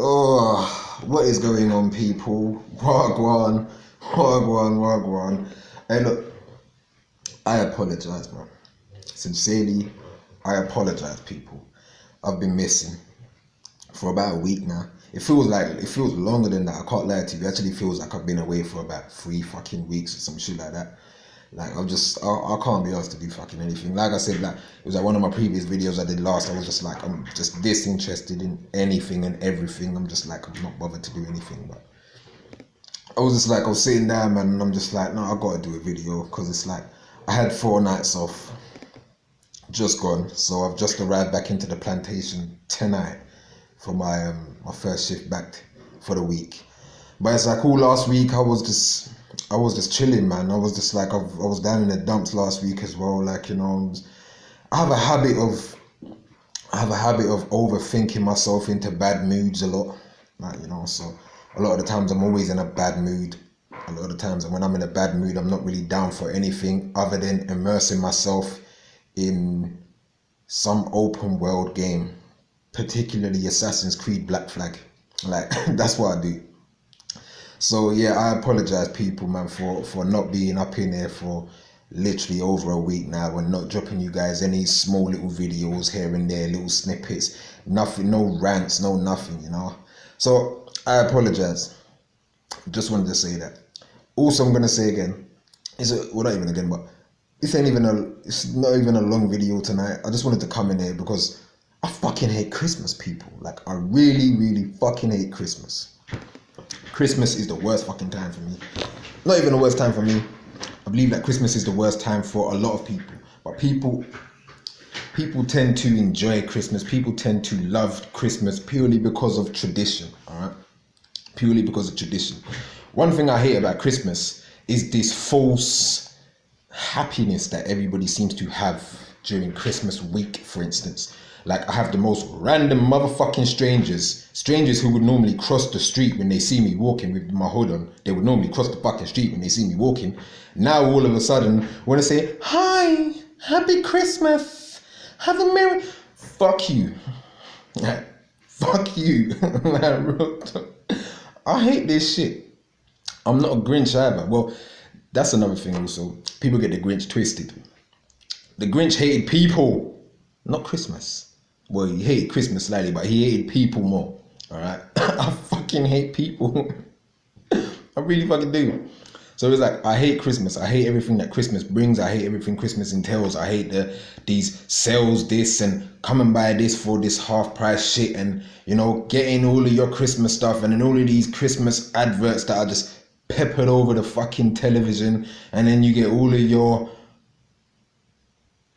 Oh, what is going on, people? Wagwan. Hey, look, I apologise, man. Sincerely, I apologise, people. I've been missing for about a week now. It feels longer than that. I can't lie to you. It actually feels like I've been away for about 3 fucking weeks or some shit like that. Like, I can't be asked to do fucking anything. Like I said, like, it was like one of my previous videos I did last. I was just like, I'm just disinterested in anything and everything. I'm just like, I'm not bothered to do anything. But I was sitting down, man, and I'm just like, no, I gotta do a video, because it's like, I had 4 nights off, just gone. So I've just arrived back into the plantation tonight for my first shift back for the week. But it's like all last week I was just chilling, man. I was just like, I was down in the dumps last week as well. Like, you know, I have a habit of overthinking myself into bad moods a lot. Like, you know, so a lot of the times I'm always in a bad mood. A lot of the times when I'm in a bad mood, I'm not really down for anything other than immersing myself in some open world game, particularly Assassin's Creed Black Flag. Like, that's what I do. So yeah, I apologise, people, man, for not being up in there for literally over a week now and not dropping you guys any small little videos here and there, little snippets, nothing, no rants, no nothing, you know. So I apologise. Just wanted to say that. Also, I'm gonna say again, not even it's not even a long video tonight. I just wanted to come in here because I fucking hate Christmas, people. Like, I really, really fucking hate Christmas. Christmas is the worst fucking time for me. Not even the worst time for me. I believe that Christmas is the worst time for a lot of people. But people tend to enjoy Christmas. People tend to love Christmas purely because of tradition, alright? Purely because of tradition. One thing I hate about Christmas is this false happiness that everybody seems to have during Christmas week, for instance. Like, I have the most random motherfucking strangers who would normally cross the street when they see me walking with my hood on. They would normally cross the fucking street when they see me walking. Now all of a sudden want to say, hi, happy Christmas, have a merry... Fuck you. Fuck you. I hate this shit. I'm not a Grinch either. Well, that's another thing also. People get the Grinch twisted. The Grinch hated people, not Christmas. Well, he hated Christmas slightly, but he hated people more. Alright? I fucking hate people. I really fucking do. So it's like, I hate Christmas. I hate everything that Christmas brings. I hate everything Christmas entails. I hate these sales, this, and come and buy this for this half price shit, and, you know, getting all of your Christmas stuff, and then all of these Christmas adverts that are just peppered over the fucking television, and then you get all of your...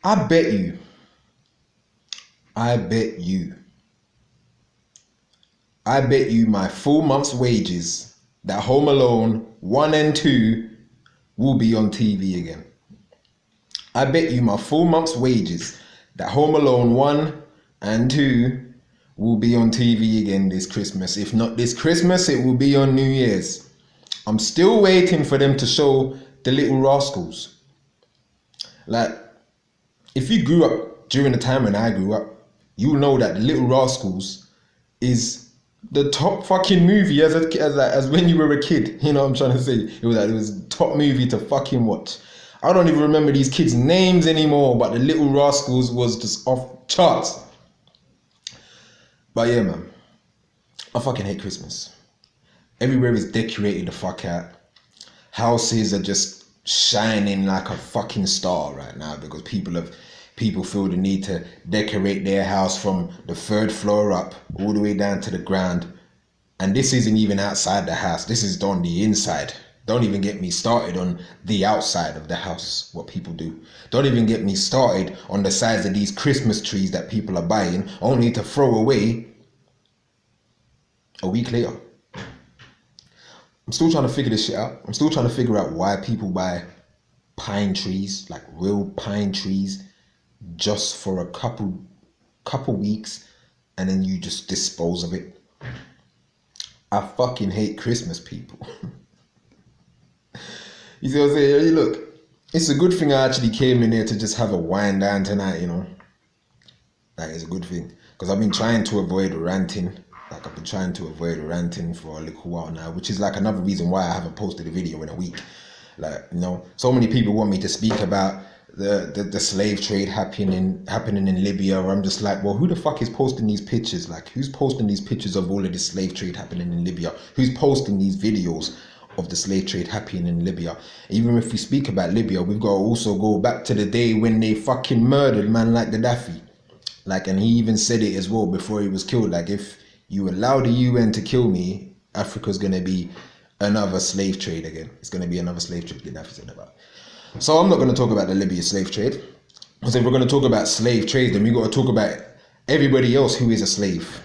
I bet you my full month's wages that Home Alone 1 and 2 will be on TV again. I bet you my full month's wages that Home Alone 1 and 2 will be on TV again this Christmas. If not this Christmas, it will be on New Year's. I'm still waiting for them to show The Little Rascals. Like, if you grew up during the time when I grew up, you know that The Little Rascals is the top fucking movie as when you were a kid. You know what I'm trying to say? It was top movie to fucking watch. I don't even remember these kids' names anymore, but The Little Rascals was just off charts. But yeah, man, I fucking hate Christmas. Everywhere is decorated the fuck out. Houses are just shining like a fucking star right now because people feel the need to decorate their house from the 3rd floor up all the way down to the ground. And this isn't even outside the house. This is on the inside. Don't even get me started on the outside of the house, what people do. Don't even get me started on the size of these Christmas trees that people are buying only to throw away a week later. I'm still trying to figure this shit out. I'm still trying to figure out why people buy pine trees, like real pine trees, just for a couple weeks, and then you just dispose of it. I fucking hate Christmas, people. You see what I'm saying? Look, it's a good thing I actually came in here to just have a wind down tonight, you know. That is a good thing, because I've been trying to avoid ranting. Like, I've been trying to avoid ranting for a little while now, which is like another reason why I haven't posted a video in a week. Like, you know, so many people want me to speak about the slave trade happening in Libya. I'm just like, well, who the fuck is posting these pictures? Like, who's posting these pictures of all of this slave trade happening in Libya? Who's posting these videos of the slave trade happening in Libya? Even if we speak about Libya, we've got to also go back to the day when they fucking murdered man like Gaddafi. Like, and he even said it as well before he was killed. Like, if you allow the UN to kill me, Africa's gonna be another slave trade again. It's gonna be another slave trade Gaddafi said about. So I'm not going to talk about the Libya slave trade. Because if we're going to talk about slave trade, then we got to talk about everybody else who is a slave.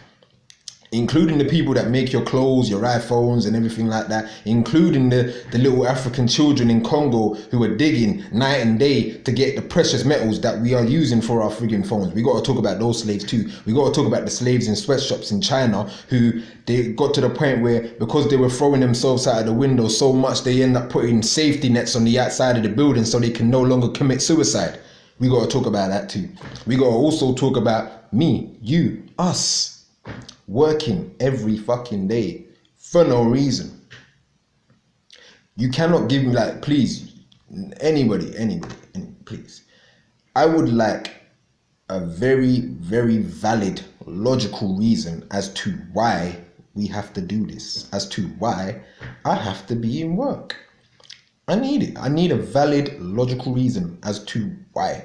Including the people that make your clothes, your iPhones and everything like that. Including the little African children in Congo who are digging night and day to get the precious metals that we are using for our friggin' phones. We got to talk about those slaves too. We got to talk about the slaves in sweatshops in China who they got to the point where because they were throwing themselves out of the window so much they end up putting safety nets on the outside of the building so they can no longer commit suicide. We got to talk about that too. We got to also talk about me, you, us. Working every fucking day for no reason. You cannot give me, like, please, anybody, please. I would like a very, very valid, logical reason as to why we have to do this, as to why I have to be in work. I need it. I need a valid, logical reason as to why.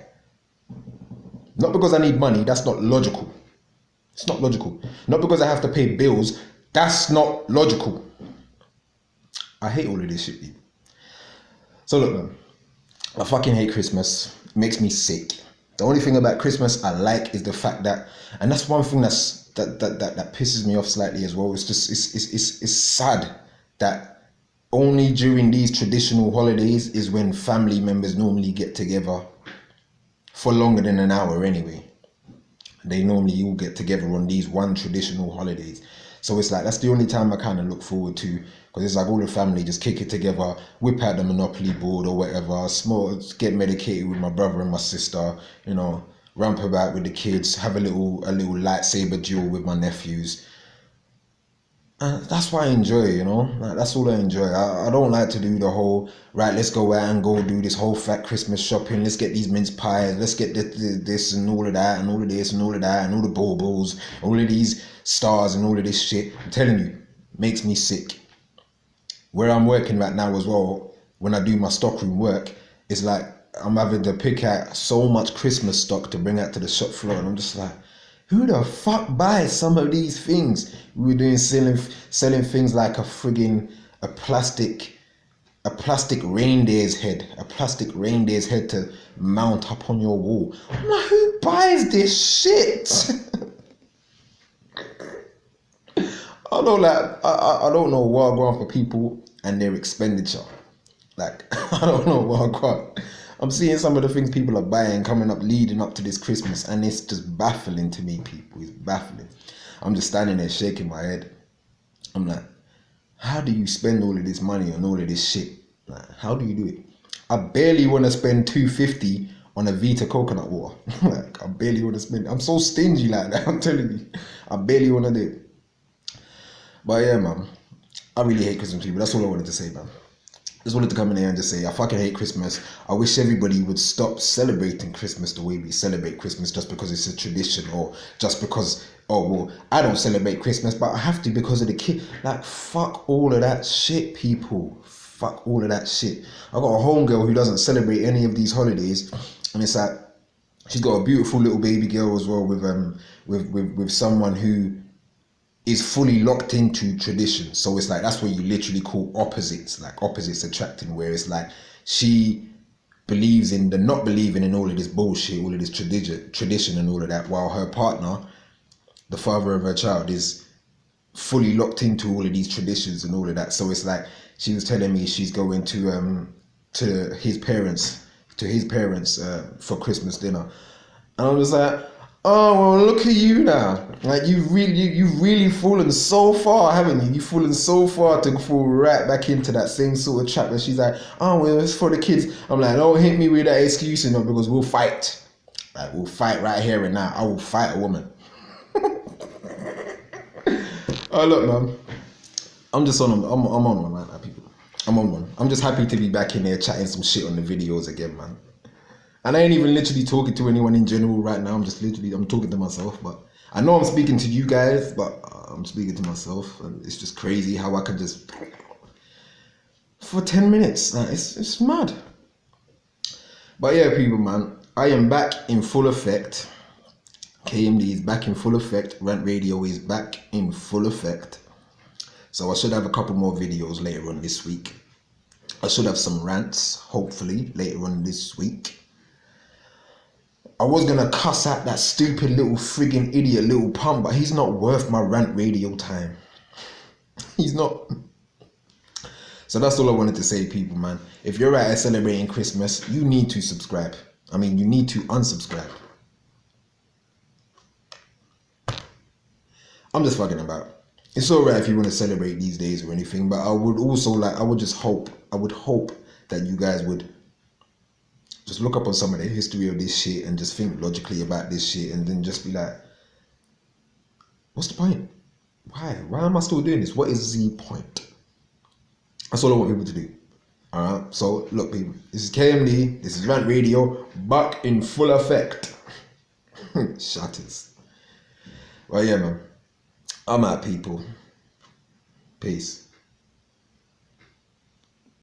Not because I need money, that's not logical. It's not logical. Not because I have to pay bills. That's not logical. I hate all of this shit, people. So look, man. I fucking hate Christmas. It makes me sick. The only thing about Christmas I like is the fact that, and that's one thing that pisses me off slightly as well. It's just it's sad that only during these traditional holidays is when family members normally get together for longer than an hour anyway. They normally all get together on these one traditional holidays. So it's like, that's the only time I kind of look forward to, because it's like all the family just kick it together, whip out the Monopoly board or whatever, get medicated with my brother and my sister, you know, ramp about with the kids, have a little lightsaber duel with my nephews. That's what I enjoy, you know. Like, that's all I enjoy. I don't like to do the whole, right, let's go out and go do this whole fat Christmas shopping. Let's get these mince pies. Let's get this and all of that and all of this and all of that and all the baubles, all of these stars and all of this shit. I'm telling you, makes me sick. Where I'm working right now as well, when I do my stockroom work, it's like I'm having to pick out so much Christmas stock to bring out to the shop floor, and I'm just like, who the fuck buys some of these things? We were doing selling things like a plastic reindeer's head, to mount up on your wall. I'm like, who buys this shit? I don't know what I go on for people and their expenditure. Like, I don't know what I got. I'm seeing some of the things people are buying coming up, leading up to this Christmas, and it's just baffling to me, people. It's baffling. I'm just standing there shaking my head. I'm like, how do you spend all of this money on all of this shit? Like, how do you do it? I barely want to spend $2.50 on a Vita coconut water. Like, I barely want to spend. I'm so stingy like that. I'm telling you, I barely want to do it. But yeah, man, I really hate Christmas, people. That's all I wanted to say, man. Just wanted to come in here and just say, I fucking hate Christmas. I wish everybody would stop celebrating Christmas the way we celebrate Christmas just because it's a tradition, or just because, oh, well, I don't celebrate Christmas, but I have to because of the kid. Like, fuck all of that shit, people. Fuck all of that shit. I got a homegirl who doesn't celebrate any of these holidays, and it's like, she's got a beautiful little baby girl as well with someone who is fully locked into tradition. So it's like, that's what you literally call opposites, like opposites attracting, where it's like she believes in the not believing in all of this bullshit, all of this tradition and all of that, while her partner, the father of her child, is fully locked into all of these traditions and all of that. So it's like, she was telling me she's going to his parents for Christmas dinner, and I was like, oh, well, look at you now. Like, you've really fallen so far, haven't you? You've fallen so far to fall right back into that same sort of trap. And she's like, oh, well, it's for the kids. I'm like, don't hit me with that excuse, you know, because we'll fight. Like, we'll fight right here and now. I will fight a woman. Oh look, man. I'm just on. I'm on one, man. People. I'm on one. I'm just happy to be back in there chatting some shit on the videos again, man. And I ain't even literally talking to anyone in general right now. I'm talking to myself. But I know I'm speaking to you guys, but I'm speaking to myself, and it's just crazy how I can just for 10 minutes. It's mad. But yeah, people, man, I am back in full effect. KMD is back in full effect. Rant Radio is back in full effect. So I should have a couple more videos later on this week. I should have some rants, hopefully, later on this week. I was going to cuss at that stupid little friggin' idiot little pump, but he's not worth my Rant Radio time. He's not. So that's all I wanted to say, people, man. If you're out here celebrating Christmas, you need to subscribe. I mean, you need to unsubscribe. I'm just fucking about. It's alright if you want to celebrate these days or anything, but I would also I would hope that you guys would just look up on some of the history of this shit and just think logically about this shit and then just be like, what's the point? Why am I still doing this? What is the point? That's all I want people to do. Alright, so look, people, this is KMD, this is Rant Radio, back in full effect. Shatters. Well, yeah, man. I'm out, people. Peace.